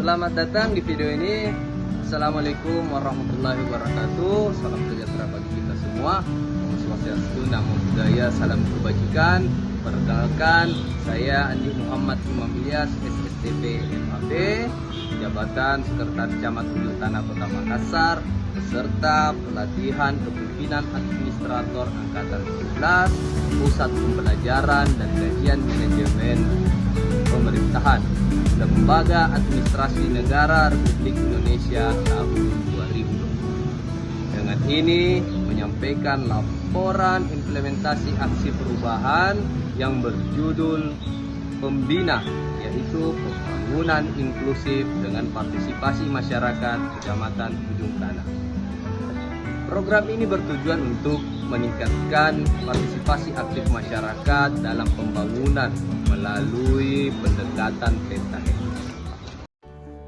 Selamat datang di video ini. Assalamualaikum warahmatullahi wabarakatuh. Salam sejahtera bagi kita semua. Om Swastiastu, Namo Buddhaya, salam kebajikan. Perkenalkan, saya Andi Muhammad Imam Ilyas, SSTP MAB, Jabatan Sekretaris Camat Ujung Tanah Kota Makassar, beserta pelatihan kepemimpinan administrator Angkatan 17, Pusat Pembelajaran dan Kajian Manajemen Pemerintahan, Lembaga Administrasi Negara Republik Indonesia tahun 2020. Dengan ini menyampaikan laporan implementasi aksi perubahan yang berjudul Pembina, yaitu pembangunan inklusif dengan partisipasi masyarakat Kecamatan Ujung Tanah. Program ini bertujuan untuk meningkatkan partisipasi aktif masyarakat dalam pembangunan melalui pendekatan pentahelix.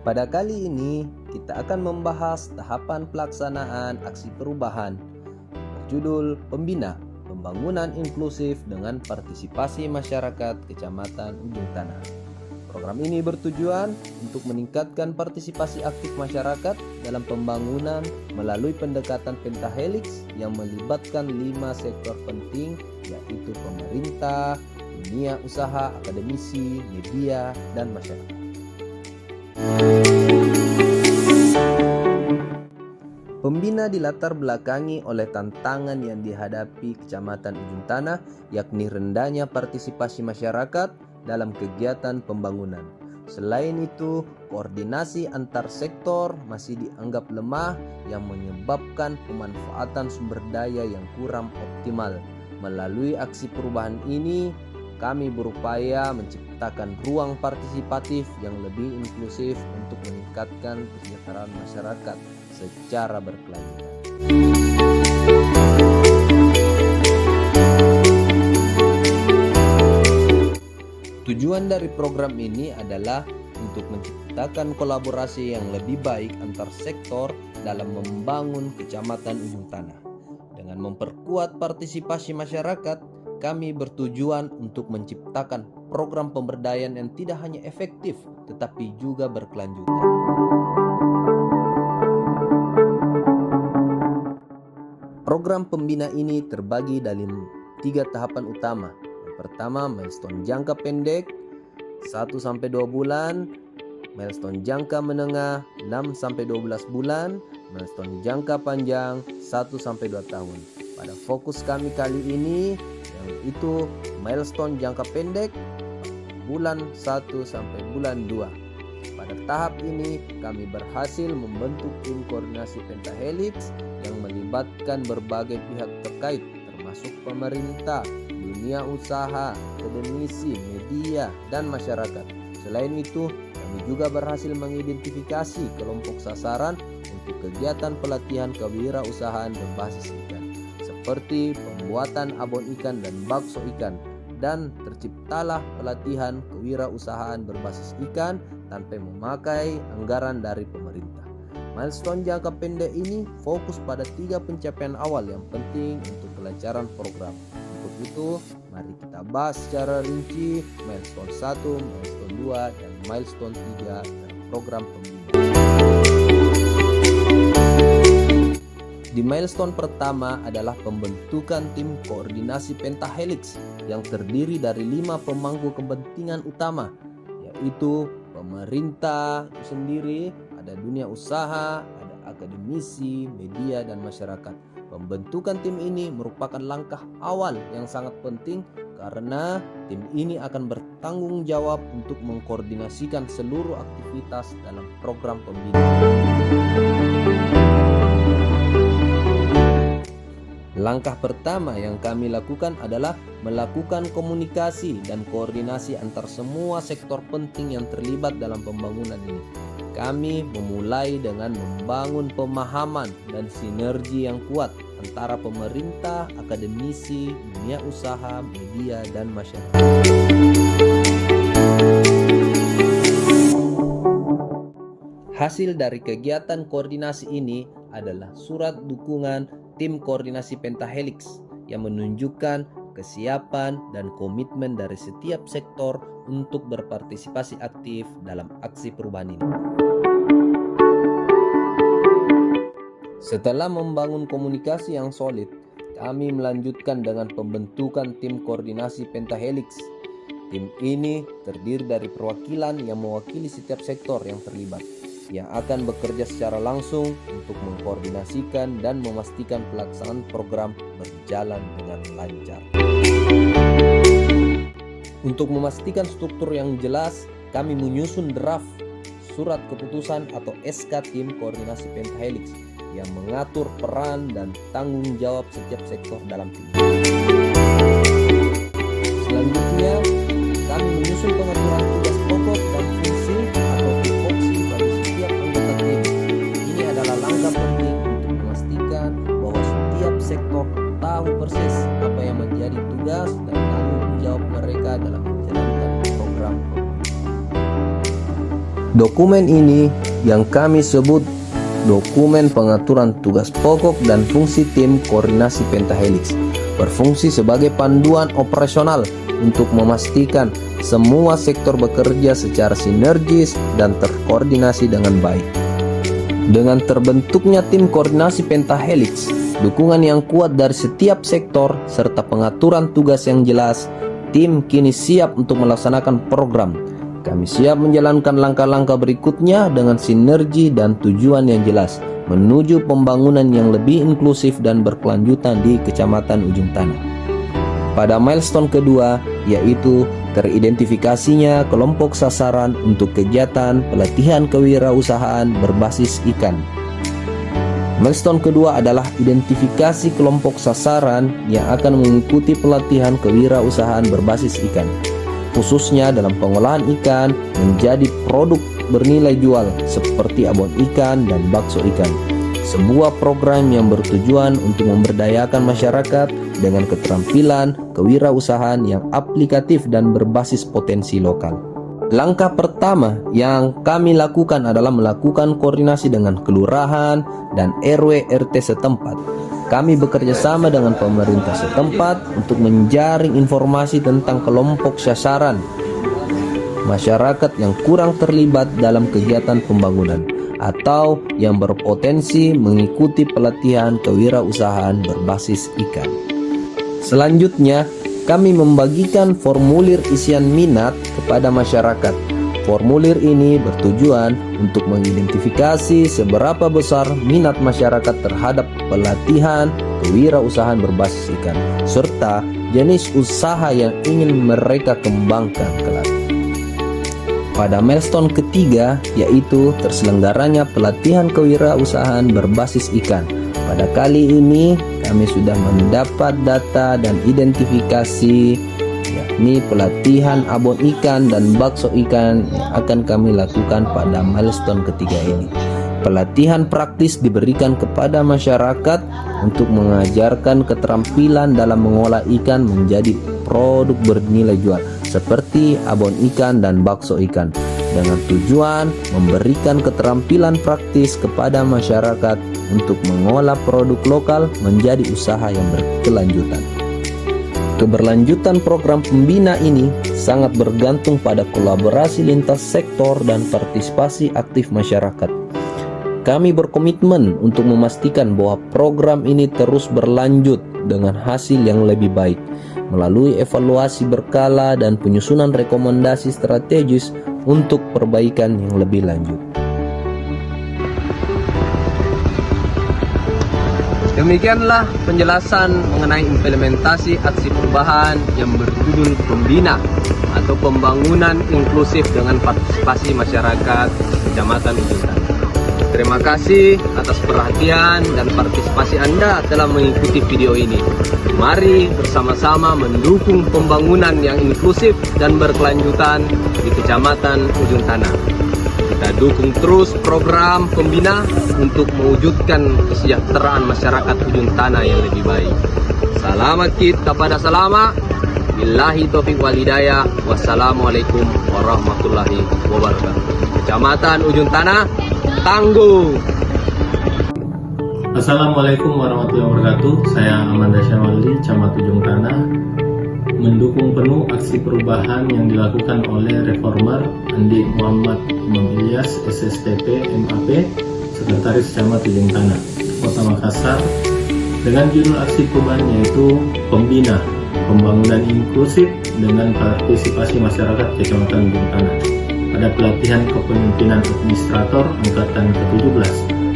Pada kali ini kita akan membahas tahapan pelaksanaan aksi perubahan berjudul Pembina, Pembangunan Inklusif dengan Partisipasi Masyarakat Kecamatan Ujung Tanah. Program ini bertujuan untuk meningkatkan partisipasi aktif masyarakat dalam pembangunan melalui pendekatan pentahelix yang melibatkan 5 sektor penting, yaitu pemerintah, dunia usaha, akademisi, media, dan masyarakat. Pembina dilatar belakangi oleh tantangan yang dihadapi Kecamatan Ujung Tanah, yakni rendahnya partisipasi masyarakat dalam kegiatan pembangunan. Selain itu, koordinasi antar sektor masih dianggap lemah yang menyebabkan pemanfaatan sumber daya yang kurang optimal. Melalui aksi perubahan ini, kami berupaya menciptakan ruang partisipatif yang lebih inklusif untuk meningkatkan kesejahteraan masyarakat secara berkelanjutan. Tujuan dari program ini adalah untuk menciptakan kolaborasi yang lebih baik antar sektor dalam membangun Kecamatan Ujung Tanah. Dengan memperkuat partisipasi masyarakat, kami bertujuan untuk menciptakan program pemberdayaan yang tidak hanya efektif, tetapi juga berkelanjutan. Program pembina ini terbagi dari 3 tahapan utama. Yang pertama, milestone jangka pendek 1-2 bulan, milestone jangka menengah 6-12 bulan, milestone jangka panjang 1-2 tahun. Pada fokus kami kali ini yaitu milestone jangka pendek bulan 1 sampai bulan 2. Pada tahap ini kami berhasil membentuk tim koordinasi pentahelix yang melibatkan berbagai pihak terkait termasuk pemerintah, dunia usaha, akademisi, media, dan masyarakat. Selain itu, kami juga berhasil mengidentifikasi kelompok sasaran untuk kegiatan pelatihan kewirausahaan berbasis ikan, seperti pembuatan abon ikan dan bakso ikan, dan terciptalah pelatihan kewirausahaan berbasis ikan tanpa memakai anggaran dari pemerintah. Milestone jangka pendek ini fokus pada 3 pencapaian awal yang penting untuk kelancaran program. Untuk itu, mari kita bahas secara rinci milestone 1, milestone 2, dan milestone 3 dalam program pembina. Di milestone pertama adalah pembentukan tim koordinasi pentahelix yang terdiri dari 5 pemangku kepentingan utama, yaitu pemerintah itu sendiri, ada dunia usaha, ada akademisi, media, dan masyarakat. Pembentukan tim ini merupakan langkah awal yang sangat penting karena tim ini akan bertanggung jawab untuk mengkoordinasikan seluruh aktivitas dalam program pembina. Langkah pertama yang kami lakukan adalah melakukan komunikasi dan koordinasi antar semua sektor penting yang terlibat dalam pembangunan ini. Kami memulai dengan membangun pemahaman dan sinergi yang kuat antara pemerintah, akademisi, dunia usaha, media, dan masyarakat. Hasil dari kegiatan koordinasi ini adalah surat dukungan tim koordinasi pentahelix yang menunjukkan kesiapan, dan komitmen dari setiap sektor untuk berpartisipasi aktif dalam aksi perubahan ini. Setelah membangun komunikasi yang solid, kami melanjutkan dengan pembentukan tim koordinasi Pentahelix. Tim ini terdiri dari perwakilan yang mewakili setiap sektor yang terlibat, yang akan bekerja secara langsung untuk mengkoordinasikan dan memastikan pelaksanaan program berjalan dengan lancar. Untuk memastikan struktur yang jelas, kami menyusun draft surat keputusan atau SK tim koordinasi Pentahelix yang mengatur peran dan tanggung jawab setiap sektor dalam tim. Selanjutnya, kami menyusun pengaturan tugas pokok dan fungsi atau tupoksi bagi setiap anggota tim. Ini adalah langkah penting untuk memastikan bahwa setiap sektor tahu persis apa yang menjadi tugas dan tanggung jawab mereka dalam menjalankan program. Dokumen ini yang kami sebut Dokumen Pengaturan Tugas Pokok dan Fungsi Tim Koordinasi Pentahelix berfungsi sebagai panduan operasional untuk memastikan semua sektor bekerja secara sinergis dan terkoordinasi dengan baik. Dengan terbentuknya tim koordinasi Pentahelix, dukungan yang kuat dari setiap sektor, serta pengaturan tugas yang jelas, tim kini siap untuk melaksanakan program. Kami siap menjalankan langkah-langkah berikutnya dengan sinergi dan tujuan yang jelas menuju pembangunan yang lebih inklusif dan berkelanjutan di Kecamatan Ujung Tanah. Pada milestone kedua, yaitu teridentifikasinya kelompok sasaran untuk kegiatan pelatihan kewirausahaan berbasis ikan. Milestone kedua adalah identifikasi kelompok sasaran yang akan mengikuti pelatihan kewirausahaan berbasis ikan, khususnya dalam pengolahan ikan menjadi produk bernilai jual seperti abon ikan dan bakso ikan. Sebuah program yang bertujuan untuk memberdayakan masyarakat dengan keterampilan kewirausahaan yang aplikatif dan berbasis potensi lokal. Langkah pertama yang kami lakukan adalah melakukan koordinasi dengan kelurahan dan RW/RT setempat. Kami bekerja sama dengan pemerintah setempat untuk menjaring informasi tentang kelompok sasaran masyarakat yang kurang terlibat dalam kegiatan pembangunan atau yang berpotensi mengikuti pelatihan kewirausahaan berbasis ikan. Selanjutnya, kami membagikan formulir isian minat kepada masyarakat. Formulir ini bertujuan untuk mengidentifikasi seberapa besar minat masyarakat terhadap pelatihan kewirausahaan berbasis ikan, serta jenis usaha yang ingin mereka kembangkan kelak. Pada milestone ketiga, yaitu terselenggaranya pelatihan kewirausahaan berbasis ikan. Pada kali ini, kami sudah mendapat data dan identifikasi, yakni pelatihan abon ikan dan bakso ikan yang akan kami lakukan pada milestone ketiga ini. Pelatihan praktis diberikan kepada masyarakat untuk mengajarkan keterampilan dalam mengolah ikan menjadi produk bernilai jual seperti abon ikan dan bakso ikan, dengan tujuan memberikan keterampilan praktis kepada masyarakat untuk mengolah produk lokal menjadi usaha yang berkelanjutan. Keberlanjutan program pembina ini sangat bergantung pada kolaborasi lintas sektor dan partisipasi aktif masyarakat. Kami berkomitmen untuk memastikan bahwa program ini terus berlanjut dengan hasil yang lebih baik melalui evaluasi berkala dan penyusunan rekomendasi strategis untuk perbaikan yang lebih lanjut. Demikianlah penjelasan mengenai implementasi aksi perubahan yang berjudul Pembina atau Pembangunan Inklusif dengan Partisipasi Masyarakat Kecamatan Ujung Tanah. Terima kasih atas perhatian dan partisipasi Anda telah mengikuti video ini. Mari bersama-sama mendukung pembangunan yang inklusif dan berkelanjutan di Kecamatan Ujung Tanah. Kita dukung terus program Pembina untuk mewujudkan kesejahteraan masyarakat Ujung Tanah yang lebih baik. Selamat kita pada selama. Billahi taufiq wal hidayah. Wassalamualaikum warahmatullahi wabarakatuh. Kecamatan Ujung Tanah, tangguh. Assalamualaikum warahmatullahi wabarakatuh. Saya Amanda Syawali, Camat Ujung Tanah. mendukung penuh aksi perubahan yang dilakukan oleh Reformer Andi Muhammad Imam Ilyas, SSTP, MAP, Sekretaris Camat Ujung Tanah, Kota Makassar, dengan judul aksi perubahan yaitu Pembina, Pembangunan Inklusif dengan Partisipasi Masyarakat Kecamatan Ujung Tanah, pada pelatihan kepemimpinan administrator Angkatan ke-17,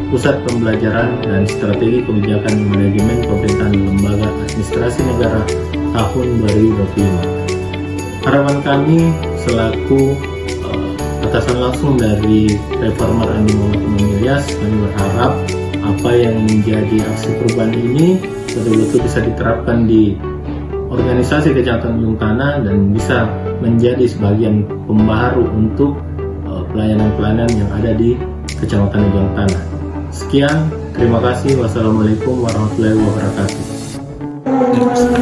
Pusat Pembelajaran dan Strategi Kebijakan Manajemen Pemerintahan Lembaga Administrasi Negara tahun 2025. Harapan kami selaku atasan langsung dari Reformer Andi Muhammad Imam Ilyas, kami berharap apa yang menjadi aksi perubahan ini betul-betul bisa diterapkan di organisasi Kecamatan Ujung Tanah dan bisa menjadi sebagian pembaharu untuk pelayanan-pelayanan yang ada di Kecamatan Ujung Tanah. Sekian, terima kasih. Wassalamualaikum warahmatullahi wabarakatuh.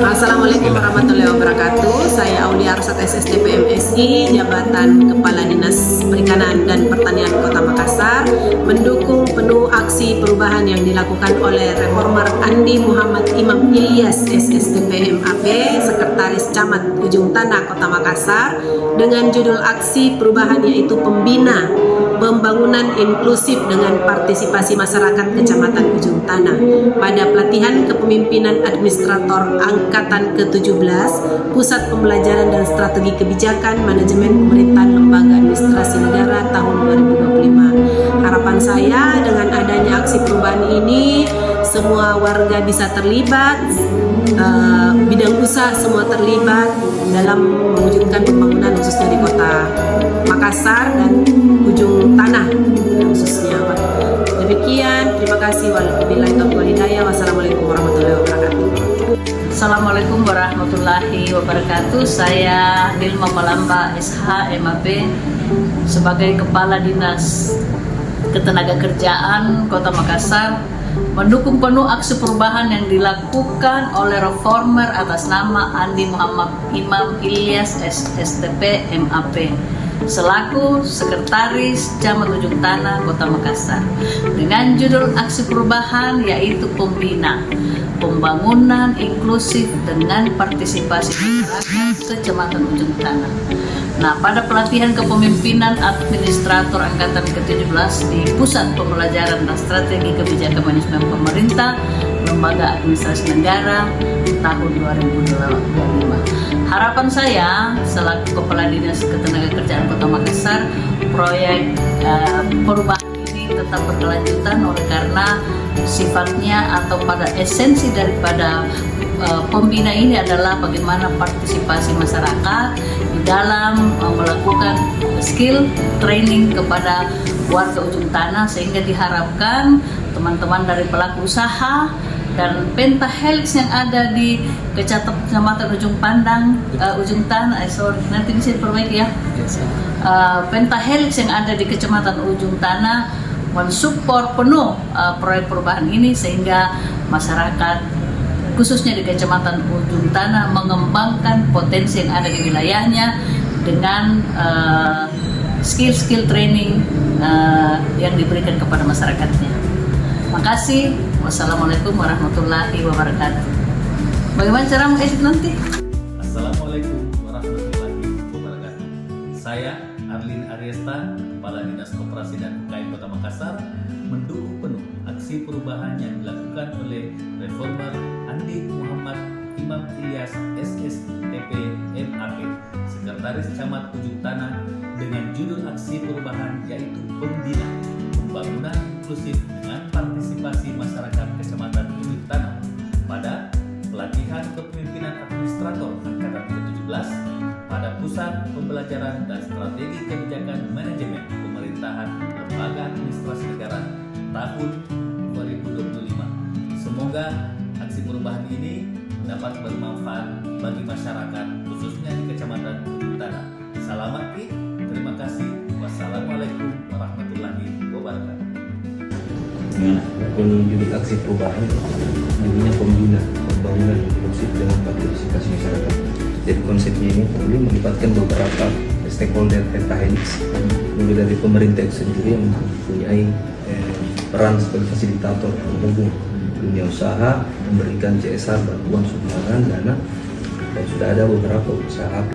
Assalamualaikum warahmatullahi wabarakatuh. Saya Aulia Arsat SSDP MSI, Jabatan Kepala Dinas Perikanan dan Pertanian Kota Makassar, mendukung penuh aksi perubahan yang dilakukan oleh Reformer Andi Muhammad Imam Ilyas, SSDP MAP, Sekretaris Camat Ujung Tanah Kota Makassar, dengan judul aksi perubahan yaitu Pembina, Pembangunan Inklusif dengan Partisipasi Masyarakat Kecamatan Ujung Tanah, pada pelatihan kepemimpinan administrator Angkatan ke-17, Pusat Pembelajaran dan Strategi Kebijakan Manajemen Pemerintahan Lembaga Administrasi Negara tahun 2025. Harapan saya dengan adanya aksi perubahan ini, semua warga bisa terlibat, bidang usaha semua terlibat dalam mewujudkan pembangunan khususnya di Kota Makassar dan Ujung Tanah khususnya. Demikian, terima kasih. Wabillahi taufiq wal hidayah. Wassalamualaikum warahmatullahi wabarakatuh. Assalamualaikum warahmatullahi wabarakatuh. Saya Dilma Malamba SH MAP sebagai Kepala Dinas Ketenagakerjaan Kota Makassar, mendukung penuh aksi perubahan yang dilakukan oleh Reformer atas nama Andi Muhammad Imam Ilyas SSTP MAP selaku Sekretaris Camat Ujung Tanah Kota Makassar, dengan judul aksi perubahan yaitu Pembina, Pembangunan Inklusif dengan Partisipasi Masyarakat Kecamatan Ujung Tanah. Nah, pada pelatihan kepemimpinan administrator Angkatan ke-17 di Pusat Pembelajaran dan Strategi Kebijakan Manajemen Pemerintah Lembaga Administrasi Negara tahun 2025. Harapan saya selaku Kepala Dinas Ketenagakerjaan Kota Makassar, proyek perubahan ini tetap berkelanjutan oleh karena sifatnya atau pada esensi daripada pembina ini adalah bagaimana partisipasi masyarakat di dalam melakukan skill training kepada warga Ujung Tanah, sehingga diharapkan teman-teman dari pelaku usaha dan pentahelix yang ada di Kecamatan Ujung Tanah, nanti bisa diperbaiki ya. Pentahelix yang ada di Kecamatan Ujung Tanah mensupport penuh proyek perubahan ini, sehingga masyarakat khususnya di Kecamatan Ujung Tanah mengembangkan potensi yang ada di wilayahnya dengan skill training yang diberikan kepada masyarakatnya. Makasih. Wassalamualaikum warahmatullahi wabarakatuh. Bagaimana cara mengedit nanti? Assalamualaikum warahmatullahi wabarakatuh. Saya Arlin Ariesta, Kepala Dinas Koperasi dan UKM Kota Makassar, mendukung penuh aksi perubahan yang dilakukan oleh Reformer Andi Muhammad Imam Ilyas SSTP MAP, Sekretaris Camat Ujung Tanah, dengan judul aksi perubahan yaitu Pembina, Pembangunan Inklusif dengan Partisipasi Masyarakat Kecamatan Ujung Tanah, pada pelatihan kepemimpinan administrator Angkatan ke-17 pada Pusat Pembelajaran dan Strategi Kebijakan Manajemen Pemerintahan Lembaga Administrasi Negara tahun 2025. Semoga aksi perubahan ini dapat bermanfaat bagi masyarakat khususnya di Kecamatan Ujung Tanah. Salam Aki, terima kasih. Wassalamualaikum warahmatullahi wabarakatuh. Judul aksi perubahan namanya Pembina, Pembangunan Inklusif dengan Partisipasi Masyarakat. Jadi konsepnya ini perlu melibatkan beberapa stakeholder pentahelix, mulai dari pemerintah itu sendiri yang mempunyai peran sebagai fasilitator penghubung dunia usaha, memberikan CSR, bantuan sumbangan dana, dan sudah ada beberapa usaha